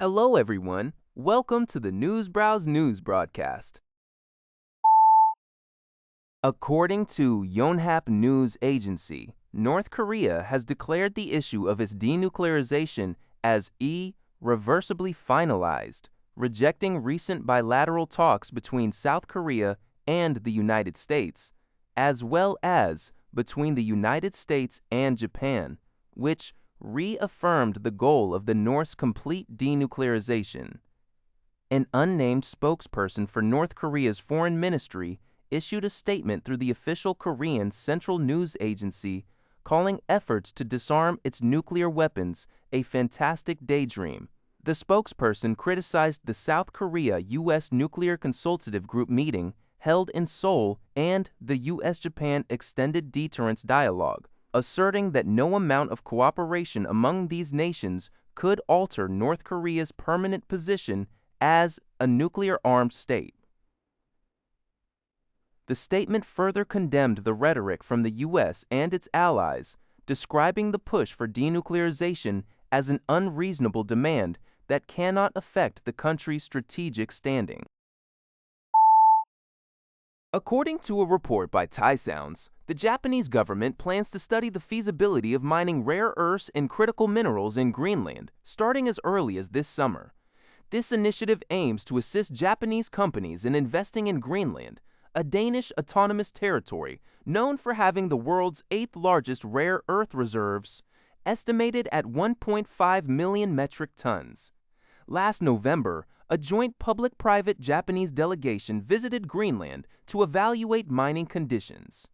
Hello, everyone. Welcome to the Newsbrowse News broadcast. According to Yonhap News Agency, North Korea has declared the issue of its denuclearization as irreversibly finalized, rejecting recent bilateral talks between South Korea and the United States, as well as between the United States and Japan, which reaffirmed the goal of the North's complete denuclearization. An unnamed spokesperson for North Korea's foreign ministry issued a statement through the official Korean Central News Agency calling efforts to disarm its nuclear weapons a fantastic daydream. The spokesperson criticized the South Korea-U.S. Nuclear Consultative Group meeting held in Seoul and the U.S.-Japan Extended Deterrence Dialogue, asserting that no amount of cooperation among these nations could alter North Korea's permanent position as a nuclear-armed state. The statement further condemned the rhetoric from the U.S. and its allies, describing the push for denuclearization as an unreasonable demand that cannot affect the country's strategic standing. According to a report by Thai Sounds, the Japanese government plans to study the feasibility of mining rare earths and critical minerals in Greenland, starting as early as this summer. This initiative aims to assist Japanese companies in investing in Greenland, a Danish autonomous territory known for having the world's 8th largest rare earth reserves, estimated at 1.5 million metric tons. Last November, a joint public-private Japanese delegation visited Greenland to evaluate mining conditions.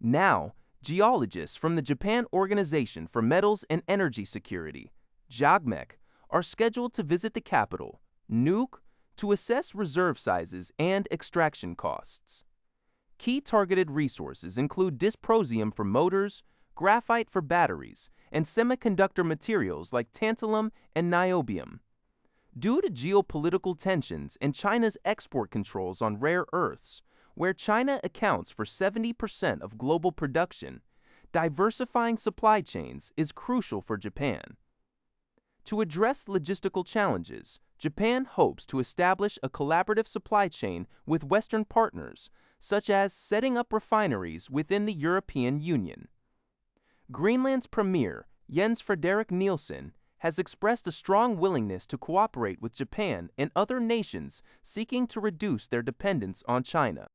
Now, geologists from the Japan Organization for Metals and Energy Security, JOGMEC, are scheduled to visit the capital, Nuuk, to assess reserve sizes and extraction costs. Key targeted resources include dysprosium for motors, graphite for batteries, and semiconductor materials like tantalum and niobium. Due to geopolitical tensions and China's export controls on rare earths, where China accounts for 70% of global production, diversifying supply chains is crucial for Japan. To address logistical challenges, Japan hopes to establish a collaborative supply chain with Western partners, such as setting up refineries within the European Union. Greenland's premier, Jens Frederik Nielsen, has expressed a strong willingness to cooperate with Japan and other nations seeking to reduce their dependence on China.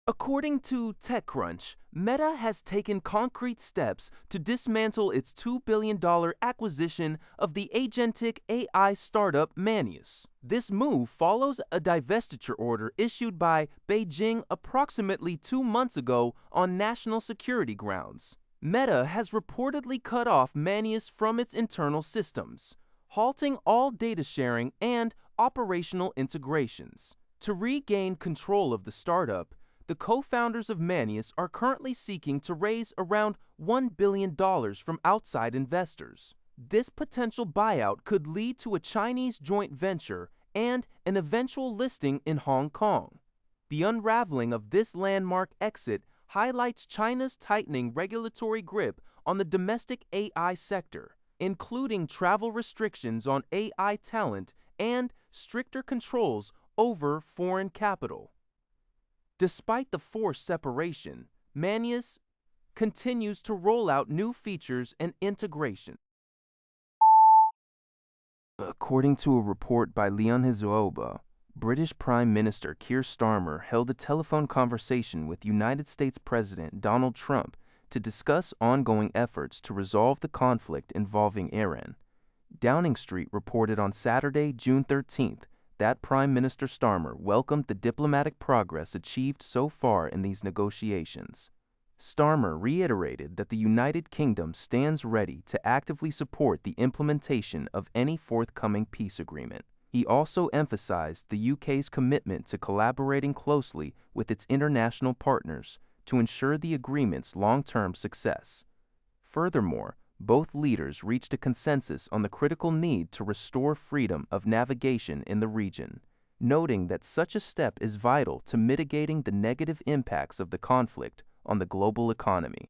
According to TechCrunch, Meta has taken concrete steps to dismantle its $2 billion acquisition of the agentic AI startup Manus. This move follows a divestiture order issued by Beijing approximately 2 months ago on national security grounds. Meta has reportedly cut off Manus from its internal systems, halting all data sharing and operational integrations. To regain control of the startup, the co-founders of Manus are currently seeking to raise around $1 billion from outside investors. This potential buyout could lead to a Chinese joint venture and an eventual listing in Hong Kong. The unraveling of this landmark exit highlights China's tightening regulatory grip on the domestic AI sector, including travel restrictions on AI talent and stricter controls over foreign capital. Despite the forced separation, Manus continues to roll out new features and integration. According to a report by Leon Hizuoba, British Prime Minister Keir Starmer held a telephone conversation with United States President Donald Trump to discuss ongoing efforts to resolve the conflict involving Iran. Downing Street reported on Saturday, June 13th, that Prime Minister Starmer welcomed the diplomatic progress achieved so far in these negotiations. Starmer reiterated that the United Kingdom stands ready to actively support the implementation of any forthcoming peace agreement. He also emphasized the UK's commitment to collaborating closely with its international partners to ensure the agreement's long-term success. Furthermore, both leaders reached a consensus on the critical need to restore freedom of navigation in the region, noting that such a step is vital to mitigating the negative impacts of the conflict on the global economy.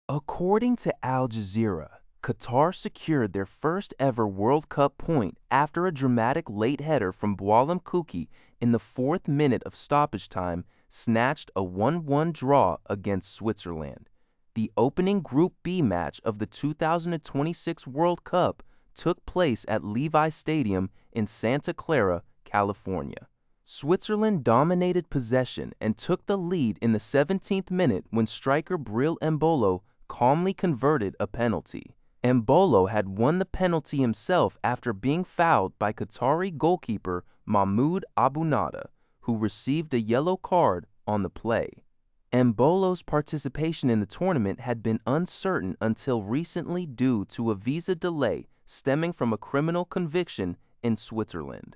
According to Al Jazeera, Qatar secured their first ever World Cup point after a dramatic late header from Boualem Kouki in the 4th minute of stoppage time snatched a 1-1 draw against Switzerland. The opening Group B match of the 2026 World Cup took place at Levi Stadium in Santa Clara, California. Switzerland dominated possession and took the lead in the 17th minute when striker Bril Embolo calmly converted a penalty. Embolo had won the penalty himself after being fouled by Qatari goalkeeper Mahmoud Abunada, who received a yellow card on the play. Embolo's participation in the tournament had been uncertain until recently due to a visa delay stemming from a criminal conviction in Switzerland.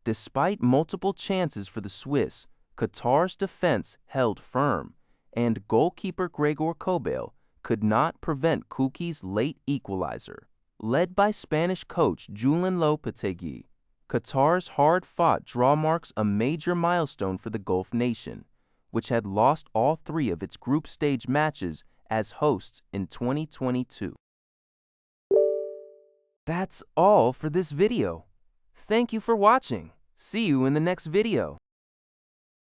Despite multiple chances for the Swiss, Qatar's defense held firm, and goalkeeper Gregor Kobel could not prevent Kouki's late equalizer. Led by Spanish coach Julen Lopetegui, Qatar's hard-fought draw marks a major milestone for the Gulf nation, which had lost all 3 of its group stage matches as hosts in 2022. That's all for this video. Thank you for watching. See you in the next video.